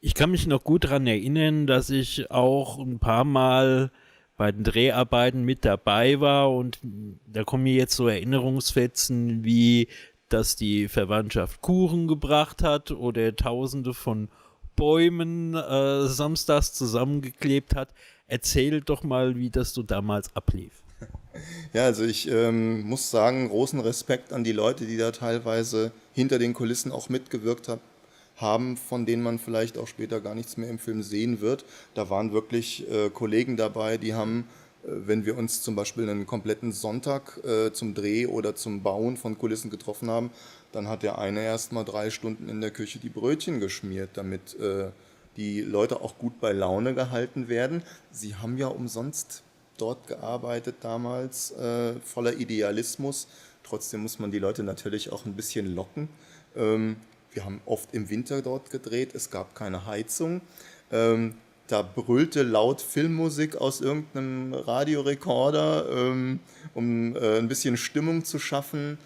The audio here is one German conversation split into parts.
Ich kann mich noch gut daran erinnern, dass ich auch ein paar Mal bei den Dreharbeiten mit dabei war und da kommen mir jetzt so Erinnerungsfetzen wie, dass die Verwandtschaft Kuchen gebracht hat oder Tausende von Bäumen samstags zusammengeklebt hat. Erzähl doch mal, wie das so damals ablief. Ja, also ich muss sagen, großen Respekt an die Leute, die da teilweise hinter den Kulissen auch mitgewirkt haben, von denen man vielleicht auch später gar nichts mehr im Film sehen wird. Da waren wirklich Kollegen dabei, die haben, wenn wir uns zum Beispiel einen kompletten Sonntag zum Dreh oder zum Bauen von Kulissen getroffen haben, dann hat der eine erst mal 3 Stunden in der Küche die Brötchen geschmiert, damit die Leute auch gut bei Laune gehalten werden. Sie haben ja umsonst dort gearbeitet damals, voller Idealismus. Trotzdem muss man die Leute natürlich auch ein bisschen locken. Wir haben oft im Winter dort gedreht, es gab keine Heizung. Da brüllte laut Filmmusik aus irgendeinem Radiorekorder, um ein bisschen Stimmung zu schaffen.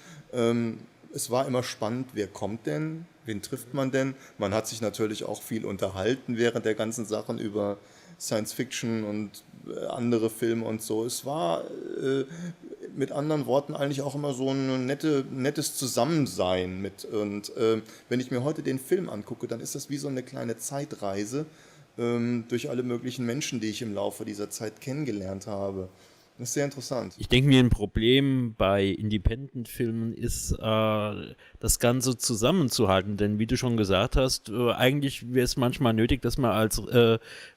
Es war immer spannend, wer kommt denn, wen trifft man denn? Man hat sich natürlich auch viel unterhalten während der ganzen Sachen über Science Fiction und andere Filme und so. Es war mit anderen Worten eigentlich auch immer so ein nettes Zusammensein mit. Und wenn ich mir heute den Film angucke, dann ist das wie so eine kleine Zeitreise durch alle möglichen Menschen, die ich im Laufe dieser Zeit kennengelernt habe. Das ist sehr interessant. Ich denke mir, ein Problem bei Independent-Filmen ist, das Ganze zusammenzuhalten. Denn wie du schon gesagt hast, eigentlich wäre es manchmal nötig, dass man als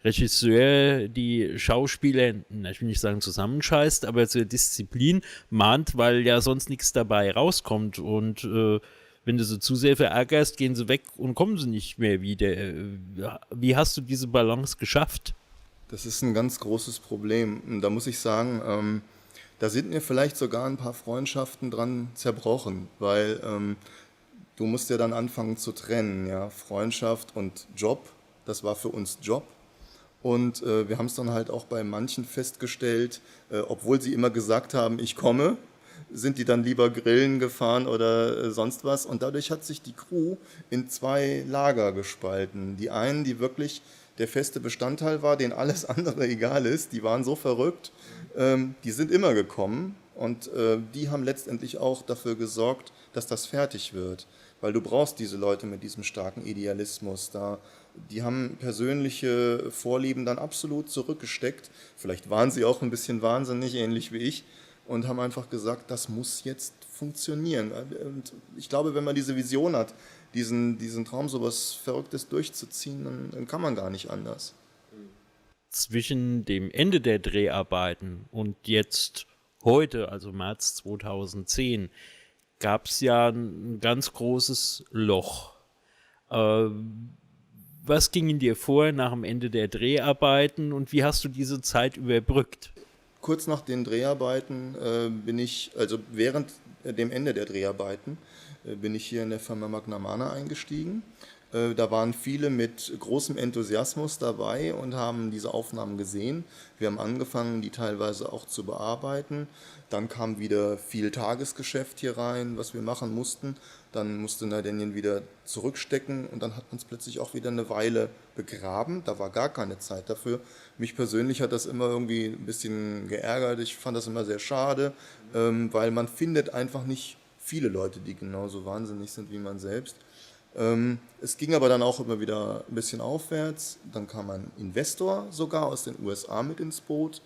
Regisseur die Schauspieler, na, ich will nicht sagen zusammenscheißt, aber zur Disziplin mahnt, weil ja sonst nichts dabei rauskommt. Und wenn du sie zu sehr verärgerst, gehen sie weg und kommen sie nicht mehr wieder. Wie hast du diese Balance geschafft? Das ist ein ganz großes Problem. Und da muss ich sagen, da sind mir vielleicht sogar ein paar Freundschaften dran zerbrochen, weil du musst ja dann anfangen zu trennen, ja, Freundschaft und Job. Das war für uns Job. Und wir haben es dann halt auch bei manchen festgestellt, obwohl sie immer gesagt haben, ich komme, sind die dann lieber grillen gefahren oder sonst was. Und dadurch hat sich die Crew in zwei Lager gespalten. Die einen, die wirklich der feste Bestandteil war, denen alles andere egal ist, die waren so verrückt, die sind immer gekommen und die haben letztendlich auch dafür gesorgt, dass das fertig wird. Weil du brauchst diese Leute mit diesem starken Idealismus da. Die haben persönliche Vorlieben dann absolut zurückgesteckt. Vielleicht waren sie auch ein bisschen wahnsinnig, ähnlich wie ich, und haben einfach gesagt, das muss jetzt funktionieren. Und ich glaube, wenn man diese Vision hat, diesen Traum, so was Verrücktes durchzuziehen, dann kann man gar nicht anders. Zwischen dem Ende der Dreharbeiten und jetzt heute, also März 2010, gab es ja ein ganz großes Loch. Äh, Was ging in dir vor nach dem Ende der Dreharbeiten und wie hast du diese Zeit überbrückt? Kurz nach den Dreharbeiten bin ich, also während dem Ende der Dreharbeiten, bin ich hier in der Firma McNamara eingestiegen. Da waren viele mit großem Enthusiasmus dabei und haben diese Aufnahmen gesehen. Wir haben angefangen, die teilweise auch zu bearbeiten. Dann kam wieder viel Tagesgeschäft hier rein, was wir machen mussten. Dann musste Nadenien wieder zurückstecken und dann hat man es plötzlich auch wieder eine Weile begraben. Da war gar keine Zeit dafür. Mich persönlich hat das immer irgendwie ein bisschen geärgert. Ich fand das immer sehr schade, weil man findet einfach nicht viele Leute, die genauso wahnsinnig sind wie man selbst. Es ging aber dann auch immer wieder ein bisschen aufwärts. Dann kam ein Investor sogar aus den USA mit ins Boot.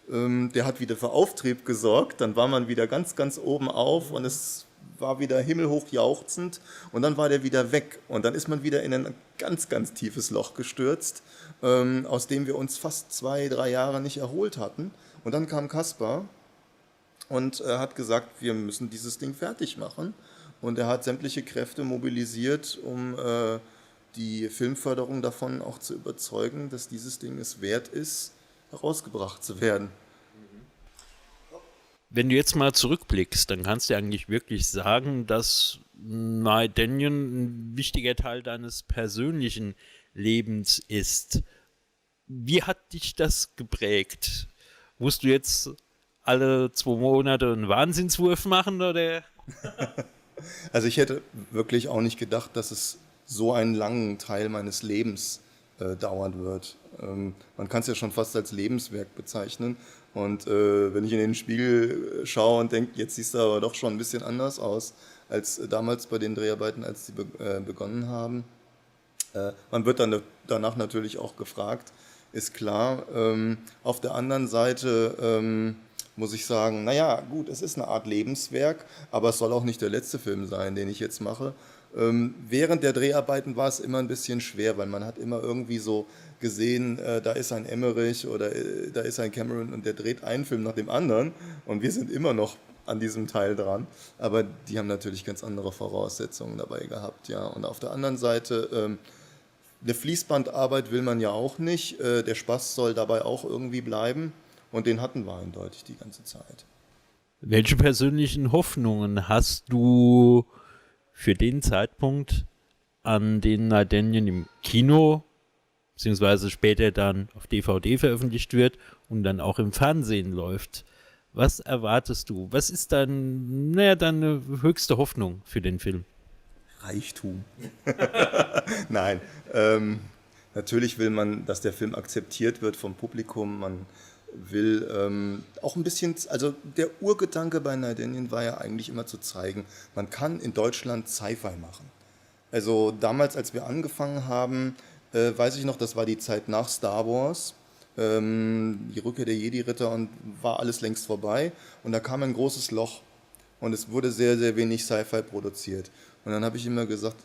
Der hat wieder für Auftrieb gesorgt. Dann war man wieder ganz, ganz oben auf und es war wieder himmelhoch jauchzend. Und dann war der wieder weg. Und dann ist man wieder in ein ganz, ganz tiefes Loch gestürzt, aus dem wir uns fast 2, 3 Jahre nicht erholt hatten. Und dann kam Kaspar und hat gesagt, wir müssen dieses Ding fertig machen. Und er hat sämtliche Kräfte mobilisiert, um die Filmförderung davon auch zu überzeugen, dass dieses Ding es wert ist, herausgebracht zu werden. Wenn du jetzt mal zurückblickst, dann kannst du eigentlich wirklich sagen, dass Night Danyon ein wichtiger Teil deines persönlichen Lebens ist. Wie hat dich das geprägt? Musst du jetzt alle 2 Monate einen Wahnsinnswurf machen oder? Also ich hätte wirklich auch nicht gedacht, dass es so einen langen Teil meines Lebens dauern wird. Man kann es ja schon fast als Lebenswerk bezeichnen. Und wenn ich in den Spiegel schaue und denke, jetzt siehst du aber doch schon ein bisschen anders aus als damals bei den Dreharbeiten, als die begonnen haben. Man wird dann danach natürlich auch gefragt, ist klar. Auf der anderen Seite muss ich sagen, naja, gut, es ist eine Art Lebenswerk, aber es soll auch nicht der letzte Film sein, den ich jetzt mache. Während der Dreharbeiten war es immer ein bisschen schwer, weil man hat immer irgendwie so gesehen, da ist ein Emmerich oder da ist ein Cameron und der dreht einen Film nach dem anderen und wir sind immer noch an diesem Teil dran, aber die haben natürlich ganz andere Voraussetzungen dabei gehabt, ja. Und auf der anderen Seite, eine Fließbandarbeit will man ja auch nicht, der Spaß soll dabei auch irgendwie bleiben und den hatten wir eindeutig die ganze Zeit. Welche persönlichen Hoffnungen hast du für den Zeitpunkt, an den Nardenien im Kino, beziehungsweise später dann auf DVD veröffentlicht wird und dann auch im Fernsehen läuft? Was erwartest du? Was ist deine höchste Hoffnung für den Film? Reichtum. Nein, natürlich will man, dass der Film akzeptiert wird vom Publikum. Man will auch ein bisschen, also der Urgedanke bei Nardenien war ja eigentlich immer zu zeigen, man kann in Deutschland Sci-Fi machen. Also damals, als wir angefangen haben, weiß ich noch, das war die Zeit nach Star Wars, die Rückkehr der Jedi-Ritter und war alles längst vorbei und da kam ein großes Loch und es wurde sehr, sehr wenig Sci-Fi produziert. Und dann habe ich immer gesagt,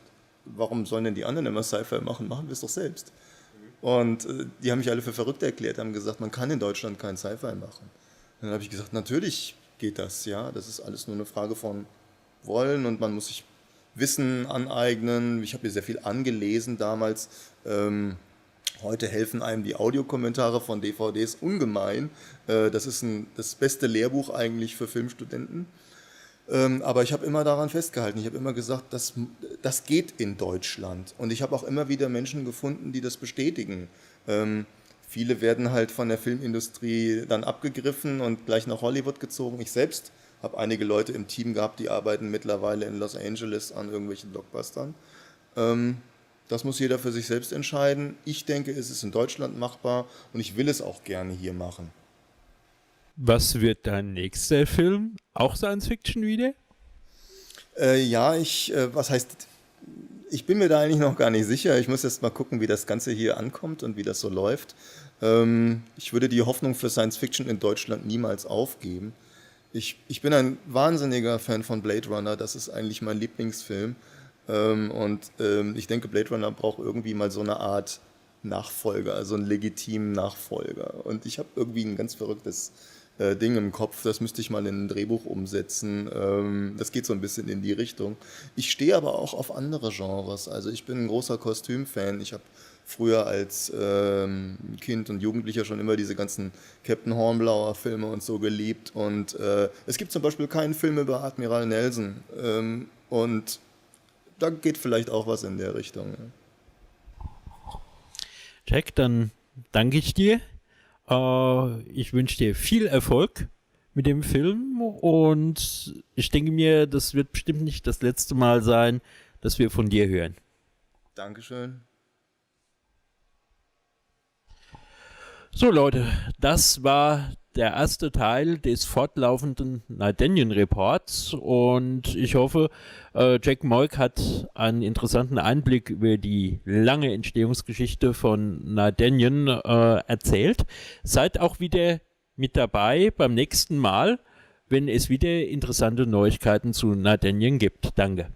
warum sollen denn die anderen immer Sci-Fi machen? Machen wir es doch selbst. Und die haben mich alle für verrückt erklärt, haben gesagt, man kann in Deutschland kein Sci-Fi machen. Und dann habe ich gesagt, natürlich geht das, ja. Das ist alles nur eine Frage von Wollen und man muss sich Wissen aneignen. Ich habe mir sehr viel angelesen damals. Heute helfen einem die Audiokommentare von DVDs ungemein. Das ist das beste Lehrbuch eigentlich für Filmstudenten. Aber ich habe immer daran festgehalten. Ich habe immer gesagt, das geht in Deutschland. Und ich habe auch immer wieder Menschen gefunden, die das bestätigen. Viele werden halt von der Filmindustrie dann abgegriffen und gleich nach Hollywood gezogen. Ich selbst habe einige Leute im Team gehabt, die arbeiten mittlerweile in Los Angeles an irgendwelchen Blockbustern. Das muss jeder für sich selbst entscheiden. Ich denke, es ist in Deutschland machbar und ich will es auch gerne hier machen. Was wird dein nächster Film? Auch Science Fiction wieder? Ja, was heißt, ich bin mir da eigentlich noch gar nicht sicher. Ich muss jetzt mal gucken, wie das Ganze hier ankommt und wie das so läuft. Ich würde die Hoffnung für Science Fiction in Deutschland niemals aufgeben. Ich bin ein wahnsinniger Fan von Blade Runner, das ist eigentlich mein Lieblingsfilm. Ich denke, Blade Runner braucht irgendwie mal so eine Art Nachfolger, also einen legitimen Nachfolger. Und ich habe irgendwie ein ganz verrücktes Ding im Kopf, das müsste ich mal in ein Drehbuch umsetzen. Das geht so ein bisschen in die Richtung. Ich stehe aber auch auf andere Genres. Also ich bin ein großer Kostümfan. Ich habe früher als Kind und Jugendlicher schon immer diese ganzen Captain Hornblower Filme und so geliebt. Und es gibt zum Beispiel keinen Film über Admiral Nelson. Und da geht vielleicht auch was in der Richtung. Jack, dann danke ich dir. Ich wünsche dir viel Erfolg mit dem Film und ich denke mir, das wird bestimmt nicht das letzte Mal sein, dass wir von dir hören. Dankeschön. So Leute, das war der erste Teil des fortlaufenden Nardenien Reports und ich hoffe, Jack Moik hat einen interessanten Einblick über die lange Entstehungsgeschichte von Nardenien erzählt. Seid auch wieder mit dabei beim nächsten Mal, wenn es wieder interessante Neuigkeiten zu Nardenien gibt. Danke.